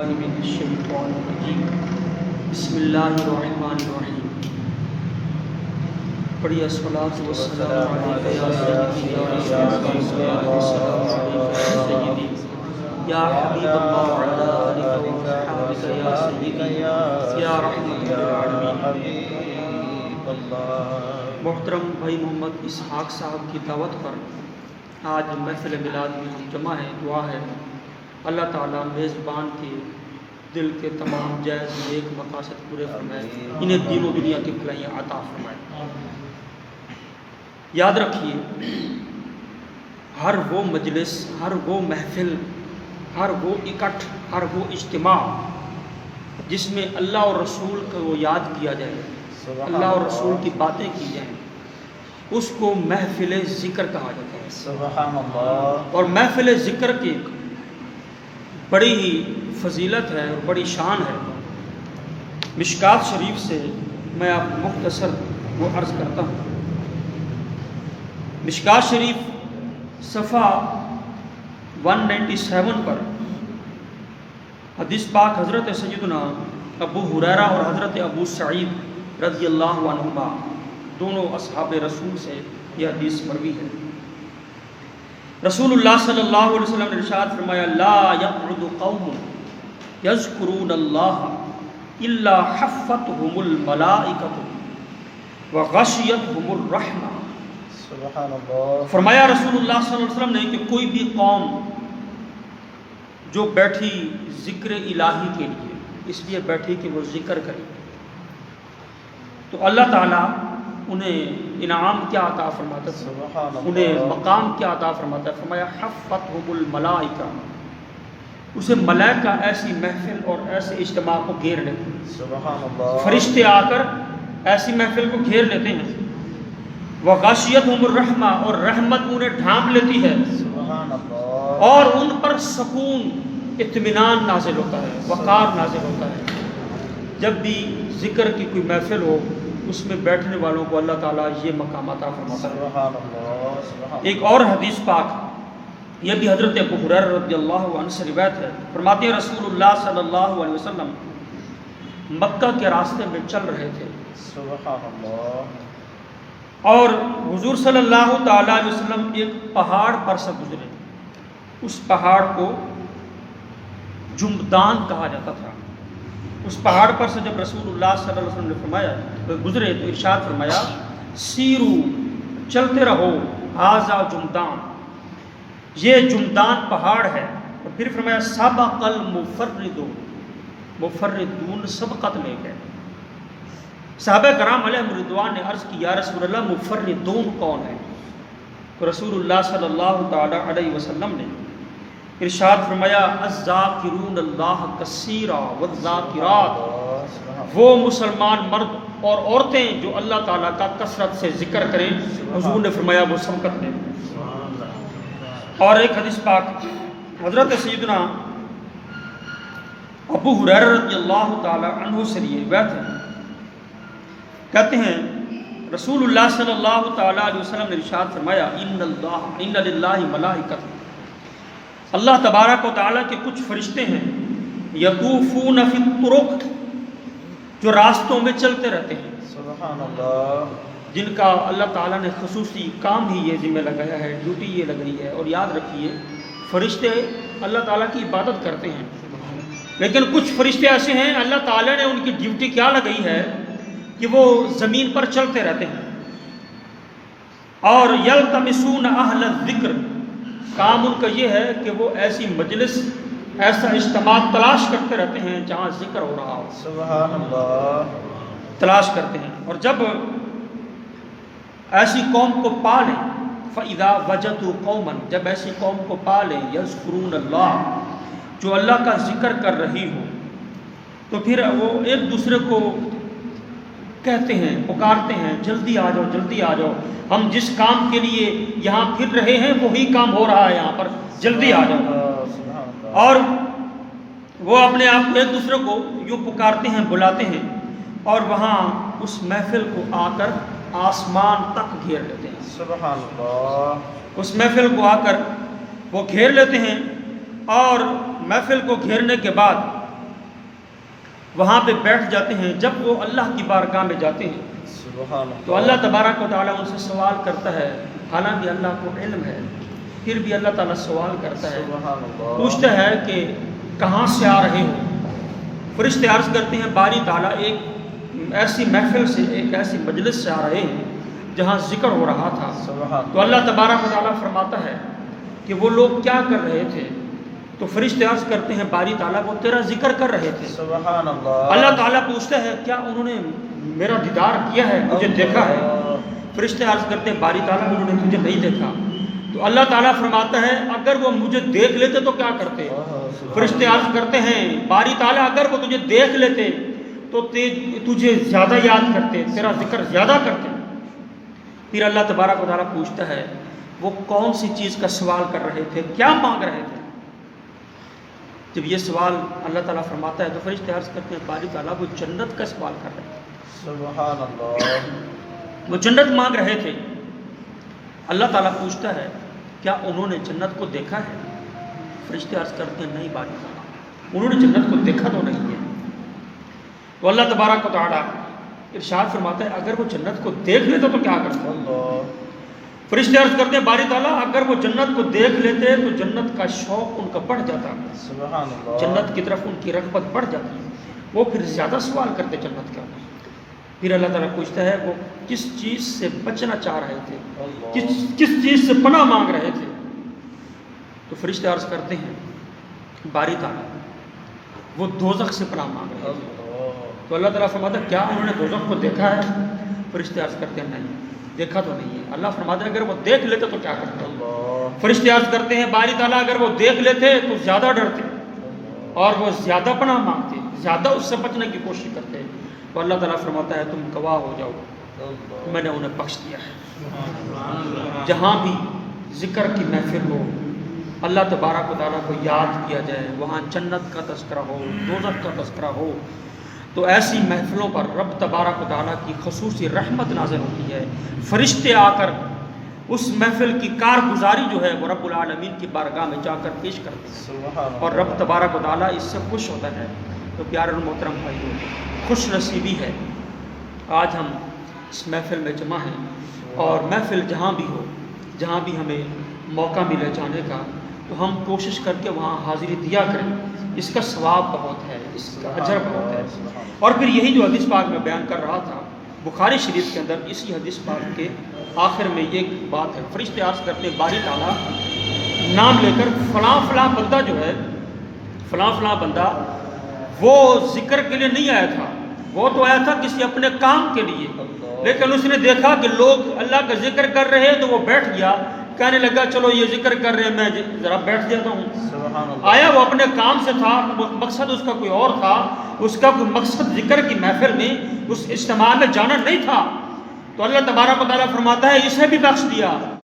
من الشیطان الرجیم بسم اللہ الرحمن الرحیم پڑھیے الصلاۃ والسلام علیک یا سیدی یا حبیب اللہ وعلی آلہ وصحبہ یا سیدی یا رحمت للعالمین۔ محترم بھائی محمد اسحاق صاحب کی دعوت پر آج محفل میلاد میں ہم جمع ہیں۔ دعا ہے اللہ تعالیٰ میزبان کے دل کے تمام جائز نیک مقاصد پورے فرمائے، انہیں دین و دنیا کی بھلائیاں عطا فرمائے۔ یاد رکھیے، ہر وہ مجلس، ہر وہ محفل، ہر وہ اکٹھ، ہر وہ اجتماع جس میں اللہ اور رسول کو یاد کیا جائے، اللہ اور رسول کی باتیں کی جائیں، اس کو محفل ذکر کہا جاتا ہے۔ سبحان اللہ۔ اور محفل ذکر کی بڑی ہی فضیلت ہے اور بڑی شان ہے۔ مشکات شریف سے میں آپ مختصر وہ عرض کرتا ہوں۔ مشکات شریف صفحہ 197 پر حدیث پاک حضرت سیدنا ابو ہریرہ اور حضرت ابو سعید رضی اللہ عنہما دونوں اصحاب رسول سے یہ حدیث مروی ہے۔ رسول اللہ صلی اللہ علیہ وسلم نے ارشاد فرمایا، لا یقعد قوم یذکرون اللہ الا حفتهم الملائکۃ وغشیتهم الرحمہ۔ سبحان اللہ۔ فرمایا رسول اللہ صلی اللہ علیہ وسلم نے کہ کوئی بھی قوم جو بیٹھی ذکر الہی کے لیے، اس لیے بیٹھی کہ وہ ذکر کرے، تو اللہ تعالیٰ انہیں انعام کیا عطا فرماتا ہے، انہیں مقام کیا عطا فرماتا ہے۔ فرمایا حفتهم الملائکہ، اسے ملائکہ ایسی محفل اور ایسے اجتماع کو گھیر لیتے ہیں۔ سبحان اللہ۔ فرشتے آ کر ایسی محفل کو گھیر لیتے ہیں۔ وغاشیتہم الرحمہ، اور رحمت انہیں ڈھانپ لیتی ہے، سبحان اللہ۔ اور ان پر سکون، اطمینان نازل ہوتا ہے، وقار نازل ہوتا ہے۔ جب بھی ذکر کی کوئی محفل ہو، اس میں بیٹھنے والوں کو اللہ تعالیٰ یہ مقام عطا فرماتا ہے۔ سبحان اللہ۔ ایک اور حدیث پاک، یہ بھی حضرت ابو ہریرہ رضی اللہ عنہ سے روایت ہے۔ فرماتے ہیں رسول اللہ صلی اللہ علیہ وسلم مکہ کے راستے میں چل رہے تھے، سبحان اللہ۔ اور حضور صلی اللہ تعالیٰ علیہ وسلم ایک پہاڑ پر سے گزرے۔ اس پہاڑ کو جمدان کہا جاتا تھا۔ اس پہاڑ پر سے جب رسول اللہ صلی اللہ علیہ وسلم نے فرمایا گزرے تو ارشاد فرمایا، سیرو، چلتے رہو، ھذا جمدان، یہ جمدان پہاڑ ہے۔ اور پھر فرمایا سبق المفردون، مفردون سبقت لے گئے۔ صحابہ کرام علیہم رضوان نے عرض کی، یا رسول اللہ مفردون کون ہے؟ تو رسول اللہ صلی اللہ تعالی علیہ وسلم نے ارشاد فرمایا، الذاکرون اللہ کثیرا والذاکرات، وہ مسلمان مرد اور عورتیں جو اللہ تعالیٰ کا کثرت سے ذکر کریں۔ حضور نے فرمایا وہ سبقت لیں۔ اور ایک حدیث پاک حضرت سیدنا ابو ہریرہ رضی اللہ تعالی عنہ سے روایت ہے، کہتے ہیں رسول اللہ صلی اللہ تعالی علیہ وسلم نے ارشاد فرمایا، ان للہ ملائکۃ، اللہ تبارک و تعالیٰ کے کچھ فرشتے ہیں، یطوفون فی الطرق، جو راستوں میں چلتے رہتے ہیں، سبحان اللہ، جن کا اللہ تعالیٰ نے خصوصی کام ہی یہ ذمہ لگایا ہے، ڈیوٹی یہ لگائی ہے۔ اور یاد رکھیے، فرشتے اللہ تعالیٰ کی عبادت کرتے ہیں، لیکن کچھ فرشتے ایسے ہیں اللہ تعالیٰ نے ان کی ڈیوٹی کیا لگائی ہے کہ وہ زمین پر چلتے رہتے ہیں۔ اور یلتمسون اہل الذکر، کام ان کا یہ ہے کہ وہ ایسی مجلس، ایسا اجتماع تلاش کرتے رہتے ہیں جہاں ذکر ہو رہا ہو، سبحان اللہ، تلاش کرتے ہیں۔ اور جب ایسی قوم کو پا لیں، فَإِذَا وَجَدُوا قَوْمًا، جب ایسی قوم کو پا لیں، یذکرون اللہ، جو اللہ کا ذکر کر رہی ہو، تو پھر وہ ایک دوسرے کو کہتے ہیں، پکارتے ہیں، جلدی آ جاؤ، جلدی آ جاؤ، ہم جس کام کے لیے یہاں پھر رہے ہیں وہی کام ہو رہا ہے یہاں پر، جلدی آ جاؤ۔ اور وہ اپنے آپ کو ایک دوسرے کو یوں پکارتے ہیں، بلاتے ہیں، اور وہاں اس محفل کو آ کر آسمان تک گھیر لیتے ہیں۔ سبحان اللہ۔ اس محفل کو آ کر وہ گھیر لیتے ہیں، اور محفل کو گھیرنے کے بعد وہاں پہ بیٹھ جاتے ہیں جب وہ اللہ کی بارگاہ میں جاتے ہیں سبحان تو اللہ تبارک و تعالیٰ ان سے سوال کرتا ہے، حالانکہ اللہ کو علم ہے پھر بھی اللہ تعالیٰ سوال کرتا ہے، سبحان اللہ پوچھتا ہے کہ کہاں سے آ رہے ہو؟ فرشتے عرض کرتے ہیں باری تعالیٰ ایک ایسی محفل سے، ایک ایسی مجلس سے آ رہے ہیں جہاں ذکر ہو رہا تھا۔ سبحان تو اللہ تبارک و تعالیٰ فرماتا ہے کہ وہ لوگ کیا کر رہے تھے؟ تو فرشتے عرض کرتے ہیں باری تعالیٰ وہ تیرا ذکر کر رہے تھے۔ سبحان اللہ اللہ تعالیٰ پوچھتا ہے کیا انہوں نے میرا دیدار کیا ہے، مجھے دیکھا ہے؟ فرشتے عرض کرتے ہیں باری تعالیٰ انہوں نے تجھے نہیں دیکھا۔ تو اللہ تعالیٰ فرماتا ہے اگر وہ مجھے دیکھ لیتے تو کیا کرتے؟ فرشتے عرض کرتے ہیں باری تعالیٰ اگر وہ تجھے دیکھ لیتے تو تجھے زیادہ یاد کرتے، تیرا ذکر زیادہ کرتے۔ پھر اللہ تبارک و تعالیٰ پوچھتا ہے وہ کون سی چیز کا سوال کر رہے تھے، کیا مانگ رہے تھے؟ جب یہ سوال اللہ تعالیٰ فرماتا ہے تو فرشتے عرض کرتے ہیں باری تعالیٰ وہ جنت کا سوال کر رہے تھے، سبحان اللہ وہ جنت مانگ رہے تھے۔ اللہ تعالیٰ پوچھتا ہے کیا انہوں نے جنت کو دیکھا ہے؟ فرشتے عرض کرتے ہیں نہیں باری تعالیٰ انہوں نے جنت کو دیکھا تو نہیں ہے۔ تو اللہ تبارک و تعالیٰ ارشاد فرماتا ہے اگر وہ جنت کو دیکھ لیتے تو کیا کرتے؟ اللہ فرشتے عرض کرتے ہیں باری تعالیٰ اگر وہ جنت کو دیکھ لیتے تو جنت کا شوق ان کا بڑھ جاتا، سبحان اللہ جنت کی طرف ان کی رغبت بڑھ جاتی، وہ پھر زیادہ سوال کرتے جنت کے اندر۔ پھر اللہ تعالیٰ پوچھتا ہے وہ کس چیز سے بچنا چاہ رہے تھے، کس چیز سے پناہ مانگ رہے تھے؟ تو فرشتے عرض کرتے ہیں باری تعالیٰ وہ دوزخ سے پناہ مانگ رہے تھے۔ تو اللہ تعالیٰ فرماتا ہے کیا انہوں نے دوزخ کو دیکھا ہے؟ فرشتے عرض کرتے ہیں نہیں دیکھا تو نہیں ہے۔ اللہ فرماتا ہے اگر وہ دیکھ لیتے تو کیا کرتے؟ فرشتے عرض کرتے ہیں باری تعالیٰ اگر وہ دیکھ لیتے تو زیادہ ڈرتے اور وہ زیادہ پناہ مانگتے، زیادہ اس سے بچنے کی کوشش کرتے۔ تو اللہ تعالیٰ فرماتا ہے تم گواہ ہو جاؤ میں نے انہیں بخش دیا ہے۔ جہاں بھی ذکر کی محفل ہو، اللہ تبارک و تعالیٰ کو یاد کیا جائے، وہاں جنت کا تذکرہ ہو، دوزخ کا تذکرہ ہو، تو ایسی محفلوں پر رب تبارک و تعالیٰ کی خصوصی رحمت نازل ہوتی ہے۔ فرشتے آ کر اس محفل کی کارگزاری جو ہے وہ رب العالمین کی بارگاہ میں جا کر پیش کرتے ہیں اور رب تبارک و تعالیٰ اس سے خوش ہوتا ہے۔ تو پیارے محترم بھائیو، خوش نصیبی ہے آج ہم اس محفل میں جمع ہیں، اور محفل جہاں بھی ہو، جہاں بھی ہمیں موقع ملے جانے کا تو ہم کوشش کر کے وہاں حاضری دیا کریں، اس کا ثواب بہت ہے، اس کا اجر بہت ہے۔ اور پھر یہی جو حدیث پاک میں بیان کر رہا تھا بخاری شریف کے اندر، اسی حدیث پاک کے آخر میں یہ بات ہے، فرشتے عرض کرتے باری تعالیٰ نام لے کر فلاں فلاں بندہ جو ہے، فلاں فلاں بندہ وہ ذکر کے لیے نہیں آیا تھا، وہ تو آیا تھا کسی اپنے کام کے لیے، لیکن اس نے دیکھا کہ لوگ اللہ کا ذکر کر رہے ہیں تو وہ بیٹھ گیا، کہنے لگا چلو یہ ذکر کر رہے ہیں میں ذرا بیٹھ جاتا ہوں۔ آیا وہ اپنے کام سے تھا، مقصد اس کا کوئی اور تھا، اس کا کوئی مقصد ذکر کی محفل میں اس اجتماع میں جانا نہیں تھا۔ تو اللہ تبارک و تعالیٰ فرماتا ہے اسے بھی بخش دیا۔